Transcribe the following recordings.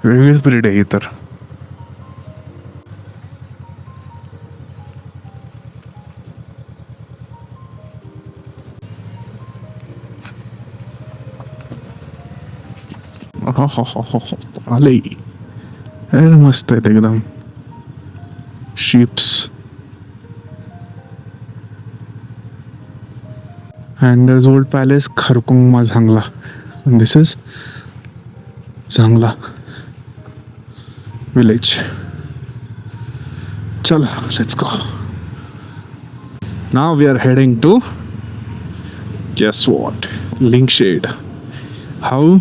वेगळीच ब्रीड आहे ही तर. हो हो हो हो हो, आले. अरे मस्त आहेत एकदम sheeps. And there's old palace Kharkungma Zangla. And this is Zangla village. Chalo, let's go. Now we are heading to, guess what? Linkshade. How?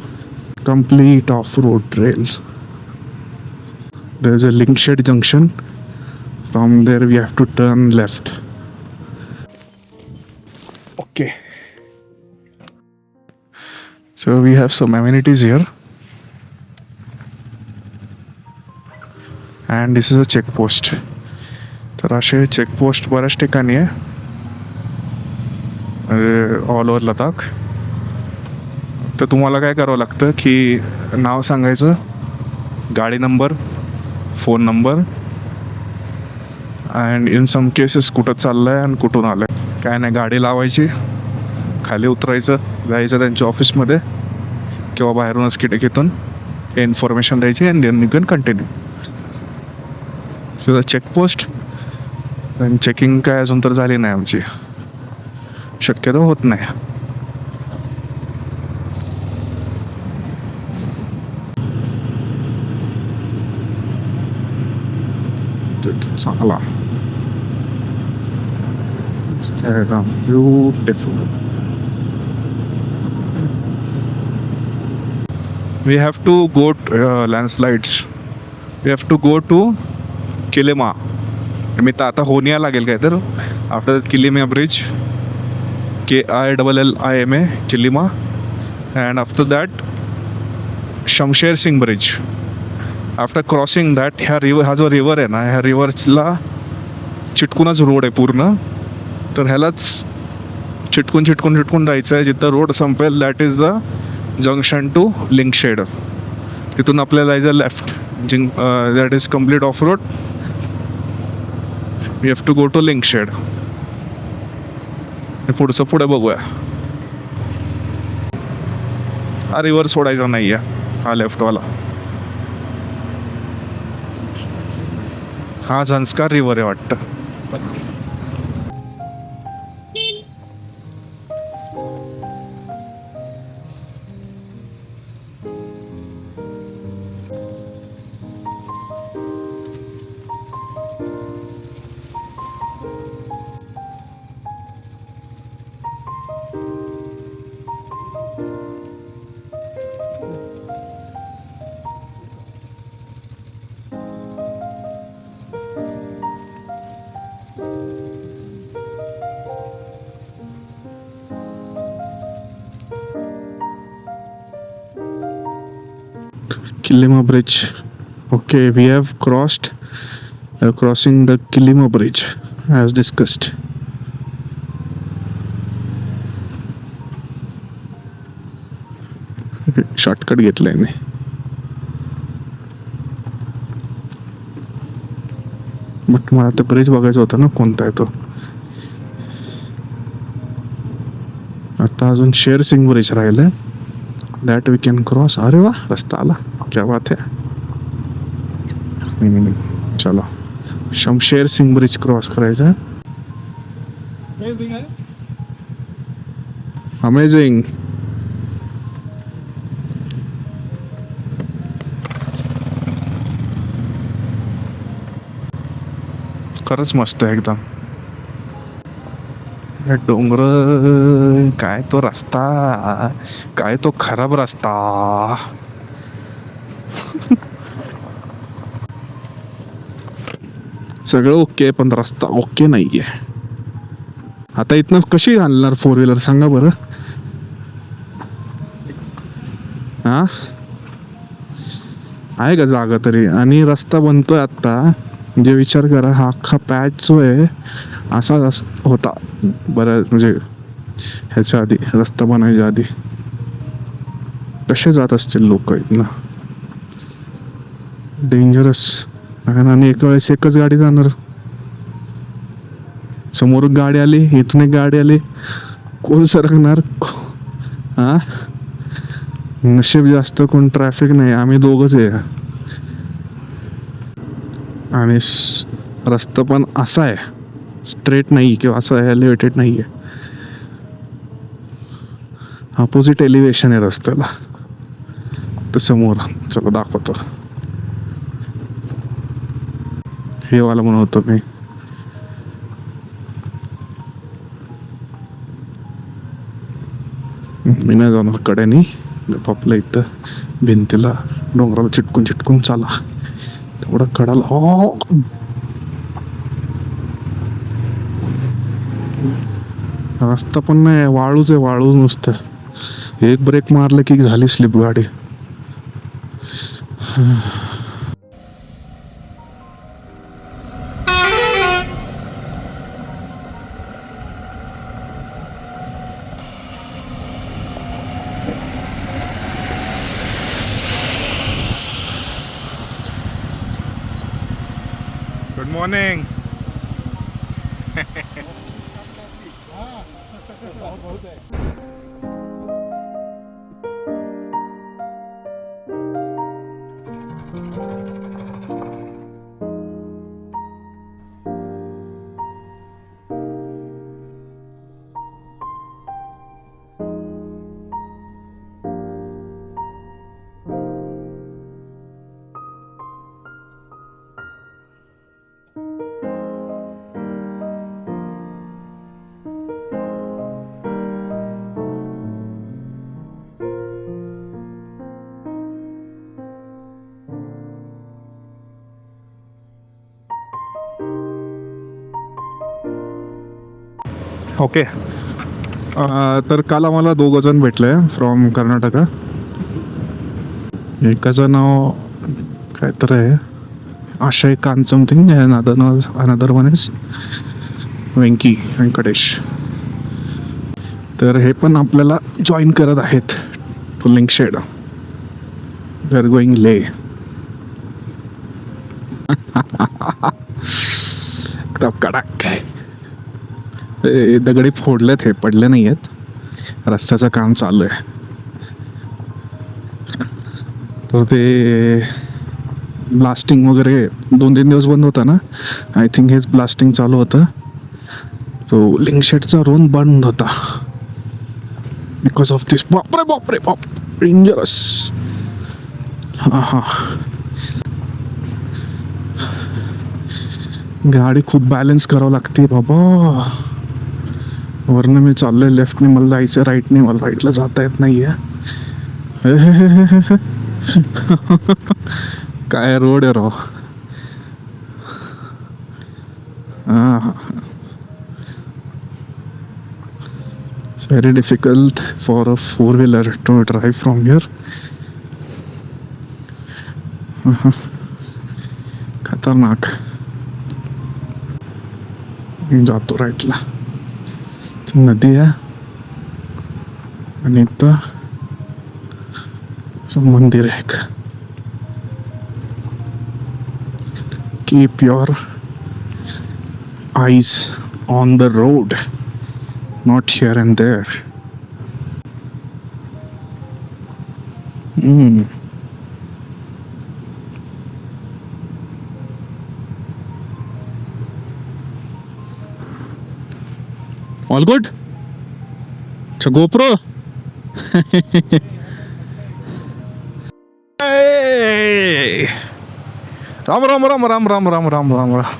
Complete off-road trail. There's a Linkshade junction. From there we have to turn left. Okay. So we have some amenities here. And this is a checkpost. तर असे checkpost बऱ्याच ठिकाणी आहे all over Ladakh. तर तुम्हाला काय करावं लागतं की नाव सांगायचं, गाडी number, phone number, and in some cases कुठं चाललं आहे आणि कुठून आलं आहे. काय नाही, गाडी लावायची, खाली उतरायचं, जायचं त्यांच्या ऑफिसमध्ये किंवा बाहेरूनच खिडकीतून इन्फॉर्मेशन द्यायची and then you can continue. So the checkpost. पण चेकिंग काय अजून तर झाली नाही आमची, शक्यतो होत नाही. चांगला beautiful. We have to go landslides. We have to go to Killima. मी तर आता होनिया लागेल काय तर. After Killima bridge, KILLIMA Killima. And after that Shamsher Singh bridge. After crossing that हा जो रिव्हर आहे ना, ह्या रिव्हर्सला चिटकूनच रोड आहे पूर्ण. तर ह्यालाच चिटकून चिटकून चिटकून जायचं आहे. जिथं रोड संपेल that is the junction to Lingshed. तिथून आपल्याला जायचं left, that is complete off road. We have to go to Lingshed. पुढचं पुढे बघूया. हा रिव्हर सोडायचा नाही आहे, हा लेफ्टवाला. हा झंस्कार रिव्हर आहे वाटतं. Kilima Bridge. Okay, we have crossing the Kilima Bridge as discussed. Shortcut घेतलाय मी. बट मला ते ब्रिज बघायचं होतं ना, कोणता आहे तो. आता अजून शेर सिंग ब्रिज राहिलंय, दॅट वी कॅन क्रॉस. अरे वा, रस्ता आला, क्या बात है. चलो, शमशेर सिंग ब्रिज क्रॉस करायचा. अमेझिंग. खरंच मस्त आहे एकदम. डोंगर, काय तो रस्ता, काय तो खराब रस्ता. सगळं ओके पण रस्ता ओके नाहीये. आता इथनं कशी आणणार 4 व्हीलर सांगा बरं. हा, आहे का जागा तरी. आणि रस्ता बनतोय आता, म्हणजे विचार करा, हा अख्खा पॅच जो आहे असा होता बरं, म्हणजे ह्याच्या आधी, रस्ता बनायच्या आधी. कसे जात असतील लोक इथनं. डेंजरस. आणि एका वेळेस एकच गाडी जाणार. समोर गाडी आली, इथून एक गाडी आली, कोण सरकणार? हा, नशीब जास्त कोण ट्रॅफिक नाही, आम्ही दोघंच आहे. आणि रस्ता पण असा आहे, स्ट्रेट नाही किंवा असं एलिव्हेटेड नाही आहे, अपोजिट एलिव्हेशन आहे रस्त्याला. तर समोर चला दाखवतो. हे वाला म्हणून होतो मी. मी नाही जाणार कड्यानी, आपल्या इथं भिंतीला डोंगराला चिटकून चिटकून चाला, तेवढं कडाला. हो, रस्ता पण नाही, वाळूच आहे, वाळूच नुसतं. एक ब्रेक मारलं की झाली स्लिप गाडी. Good morning. ओके. तर काल आम्हाला 2 जण भेटले फ्रॉम कर्नाटका. एकाचं नाव काय तर आहे Ashay Kant something, another one is Venkatesh. तर हे पण आपल्याला जॉईन करत आहेत to Lingshed. We are going Leh. कडक. दगडी फोडलेत, हे पडले नाही आहेत. रस्त्याचं काम चालू आहे. तर ते ब्लास्टिंग वगैरे 2-3 दिवस बंद होता ना, आय थिंक हेच ब्लास्टिंग चालू होतं. तो लिंकशेडचा रोड बंद होता बिकॉज ऑफ दिस. बापरे बापरे बाप, डेंजरस. हां हां, गाडी खूप बॅलन्स करावं लागते बाबा. वरनं मी चाललोय लेफ्टने, मला जायचं राईटने, मला राईटला जाता येत नाही आहे. काय रोड आहे राव. हां, it's very difficult for a four wheeler to drive from here. खतरनाक. जातो राईटला. नदी आहे आणि इथं मंदिर आहे एक. Keep your eyes on the road, not here and there. All good. अच्छा, गोप्रो. राम राम राम राम राम राम राम राम राम.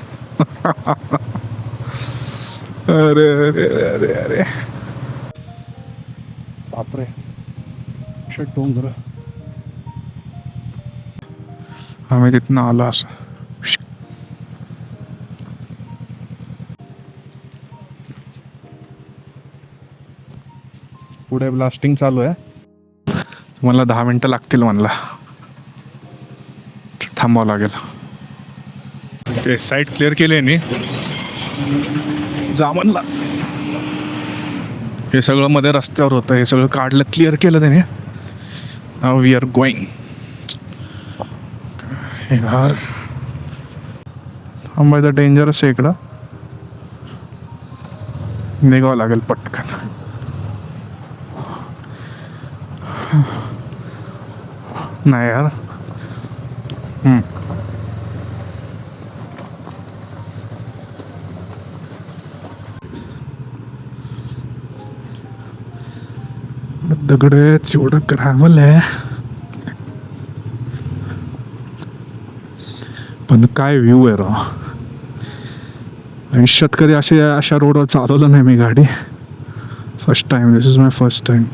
अरे अरे अरे अरे बापरे, डोंगर. आम्ही तिथनं आलो असं. पुढे ब्लास्टिंग चालू आहे. मला 10 मिनटं लागतील म्हणला. थांबावं लागेल. ते साईट क्लिअर केली आहे नी जामनला. हे सगळं मध्ये रस्त्यावर होतं, हे सगळं काढलं, क्लिअर केलं त्याने. Now we are going. यार थांबायचं डेंजरस आहे इकडं. निघावं लागेल पटकन. नाही यार. दगडच एवढं ग्रॅव्हल आहे, पण काय व्ह्यू आहे राव. आयुष्यात कधी अशा रोडवर चालवलं नाही मी गाडी. First time, this is my first time.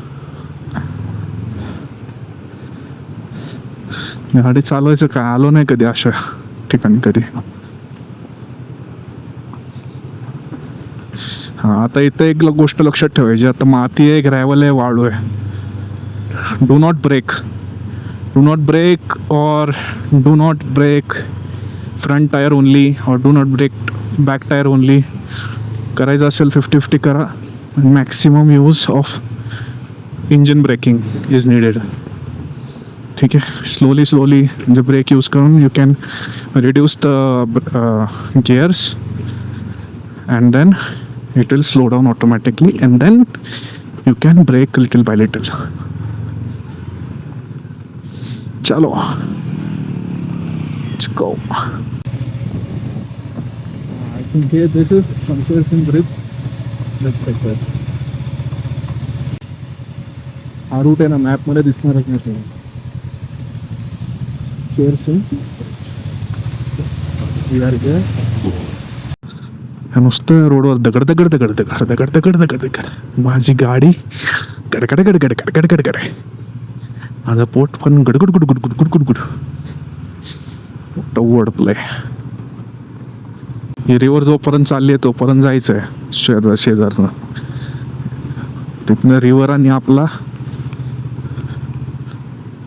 गाडी चालवायचं काय, आलो नाही कधी अशा ठिकाणी कधी. हां, आता इथं एक गोष्ट लक्षात ठेवायची. आता माती आहे, ग्रॅव्हल आहे, वाळू आहे. Do not brake, do not brake और do not brake front tyre only, और do not brake back tyre only. करायचं असेल 50-50 करा. Maximum use of engine braking is needed. ठीक आहे, स्लोली म्हणजे ब्रेक यूज करून you can reduce the gears and then it will slow down automatically, and then you can brake little by little. Chalo, let's go. I think here this is Shamsher Singh Bridge. Let's check that. हा route आहे ना, map मध्ये दिसणारच नाही तुम्ही. शेर Singh here. नुसतं रोडवर दगड दगड दगड दगड दगड दगड दगड दगड. माझी गाडी गडगड गडगड गडगड गडगड. माझं पोट पण गडगड गुडगुड गुडगुड गुडगुड. Word play. ही रिव्हर जोपर्यंत चालली आहे तोपर्यंत जायचं आहे शेजारनं. तिथनं रिव्हर आणि आपला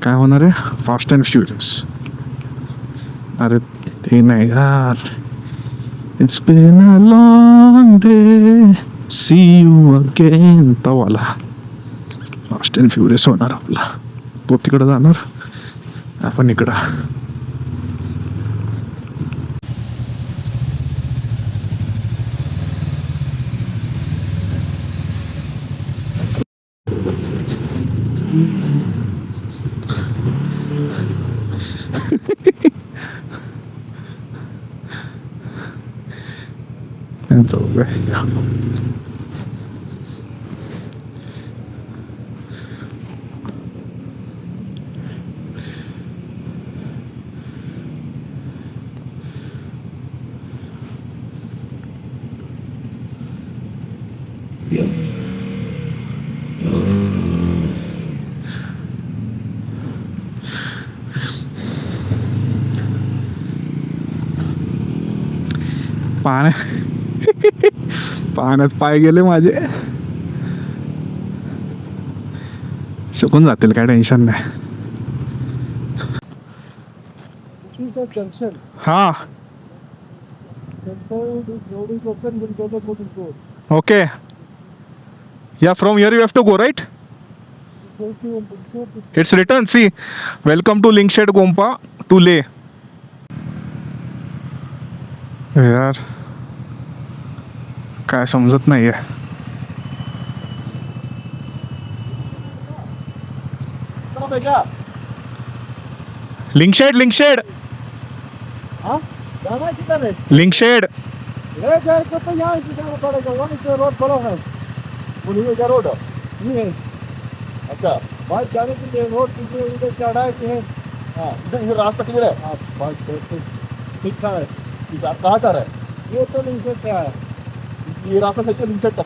काय होणार आहे, फास्ट अँड फ्युरियस. अरे ते नाही यार. It's been a long day, see you again. तवाला फास्ट अँड फ्युरियस होणार आपला. तो तिकडं जाणार, आपण इकडं. It's over. पाण्यात पाय गेले माझे. सुकून जातील, काय टेन्शन नाही. हा okay. Yeah from here you have to go right. It's return. See, welcome to Lingshed Gompa to Leh. यार काय समजत नाहीये. लिंकशेड लिंकशेड लिंकशेड. अच्छा, बाइक जाने के लिए रोड उधर चढ़ा के है. हाँ, इधर रास्ता किधर है? हाँ, बस ठीक ठाक है. आप कहाँ से आ रहे हैं? ये तो लिंकशेड से आया. ये रास्ता सही है लिंकशेड तक?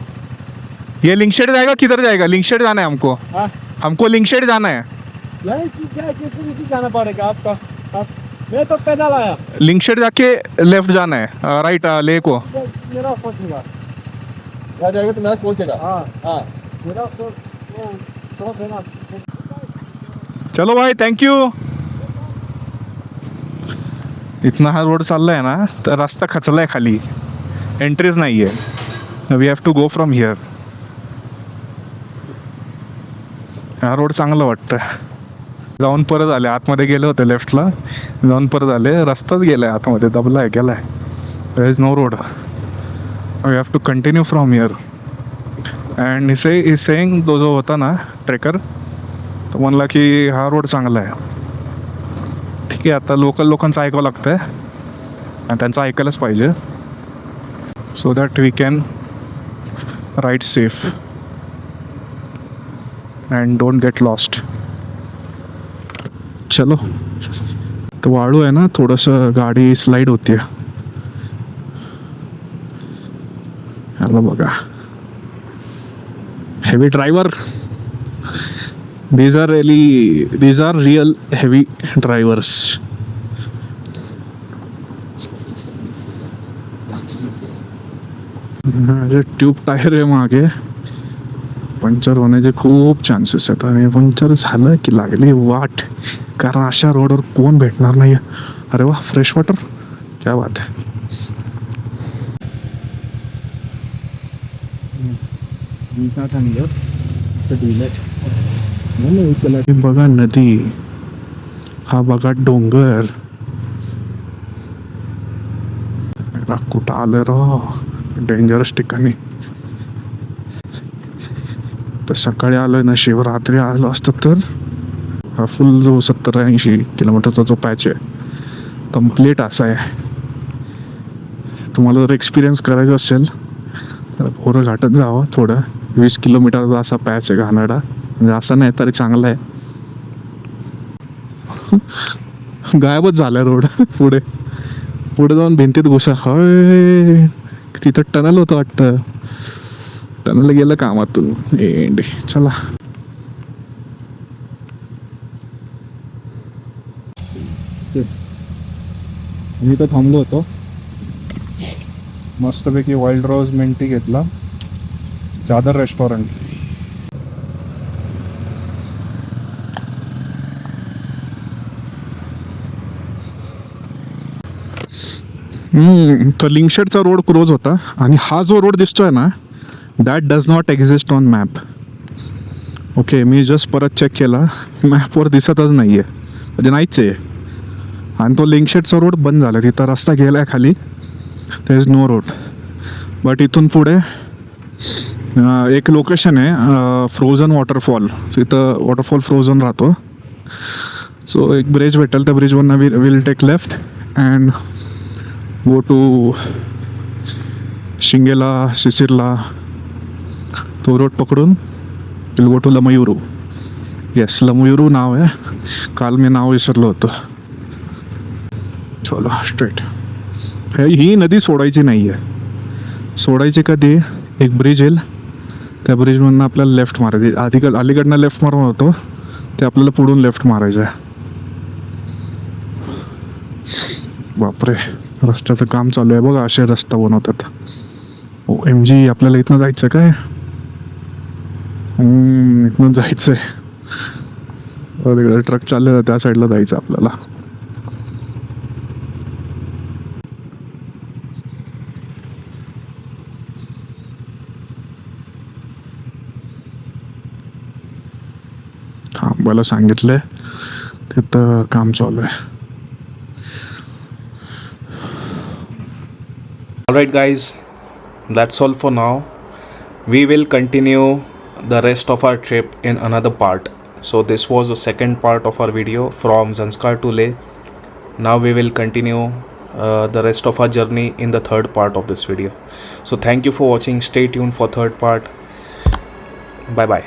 ये लिंकशेड जाएगा, किधर जाएगा? लिंकशेड जाना है हमको. हाँ, हमको लिंकशेड जाना है. यहीं से क्या किसी जाना पड़ेगा आपका. आप, मैं तो पैदल आया. लिंकशेड जाके लेफ्ट जाना है, राइट ले को. मेरा पहुँचेगा. यहाँ जाएगा तो मेरा पहुँचेगा. हाँ हाँ, मेरा शॉप है ना. चलो भाई, थैंक यू. इतना हा रोड चाललाय ना, तर रस्ता खचलाय खाली, एंट्रीज नाही आहे. We have to go from here. हा रोड चांगलं वाटतं. जाऊन परत आले, आतमध्ये गेले होते लेफ्टला, जाऊन परत आले, रस्ताच गेलाय आतमध्ये, दबलाय गेलाय. There is no road, we have to continue from here. And is saying, तो जो होता ना ट्रेकर, तो म्हणला की हा रोड चांगला आहे. ठीक आहे, आता लोकल लोकांचं ऐकावं लागतं आहे आणि त्यांचं ऐकायलाच पाहिजे, so that we can ride safe and don't get lost. चलो, तर वाळू आहे ना, थोडंसं गाडी स्लाईड होते. हॅलो बघा, heavy driver, these are real heavy drivers. जे ट्यूब टायर आहे मागे, पंक्चर होण्याचे खूप चान्सेस आहेत, आणि पंक्चर झालं की लागली वाट, कारण अशा रोडवर कोण भेटणार नाही. अरे वा, फ्रेश वॉटर, क्या बात आहे. बघा नदी, हा बघा डोंगर, कुठं आलं राव, डेंजरस ठिकाणी. तर सकाळी आलोय ना, शिवरात्री आलो असतं तर हा फुल जो 70-80 किलोमीटरचा जो पॅच आहे, कम्प्लीट असा आहे. तुम्हाला जर एक्सपिरियन्स करायचा असेल तर भोरं घाटात जावं, थोडं 20 किलोमीटरचा असा पॅच आहे घाणेरडा, म्हणजे असं नाही तरी चांगला आहे. गायबच झाला रोड. पुढे जाऊन भिंतीत घुसा, होय तिथं टनल होतं वाटतं, टनल गेलं कामातून एंड. चला, मी तर थांबलो होतो, मस्तपैकी वाईल्ड रोज मिंटी घेतला, चादर रेस्टॉरंट. तो लिंकशेडचा रोड क्लोज होता, आणि हा जो रोड दिसतोय ना, that does not exist on map. Okay, me just परत चेक केला, मॅपवर दिसतच नाही आहे, म्हणजे नाहीच आहे. आणि तो लिंकशेडचा रोड बंद झाला, तिथं रस्ता गेला आहे खाली, there is no road. But इथून पुढे एक लोकेशन आहे, फ्रोझन वॉटरफॉल, तिथं वॉटरफॉल फ्रोझन राहतो. सो एक ब्रिज भेटेल, त्या ब्रिजवरनं will take left and go to Singge La, Sisir La, तो रोड पकडून will go to Lamayuru. Yes, Lamayuru नाव आहे, काल मी नाव विसरलो होतं. चलो स्ट्रेट. ही नदी सोडायची नाही आहे, सोडायची कधी, एक ब्रिज येईल, त्या ब्रिजमधनं आपल्याला लेफ्ट मारायची. अलीकडनं लेफ्ट मारून होतो, ते आपल्याला पुढून लेफ्ट मारायचं आहे. बापरे, रस्त्याचं काम चालू आहे बघा, असे रस्ता बनवतात. OMG, आपल्याला इथनं जायचं काय, इथनं जायचं आहे, तिकडे ट्रक चाललेला, त्या साईडला जायचं आपल्याला. थांबायला सांगितलंय, तिथं काम चालू आहे. Alright guys, that's all for now. We will continue the rest of our trip in another part. So this was the second part of our video from Zanskar to Leh. Now we will continue the rest of our journey in the third part of this video. So thank you for watching. Stay tuned for third part. Bye bye.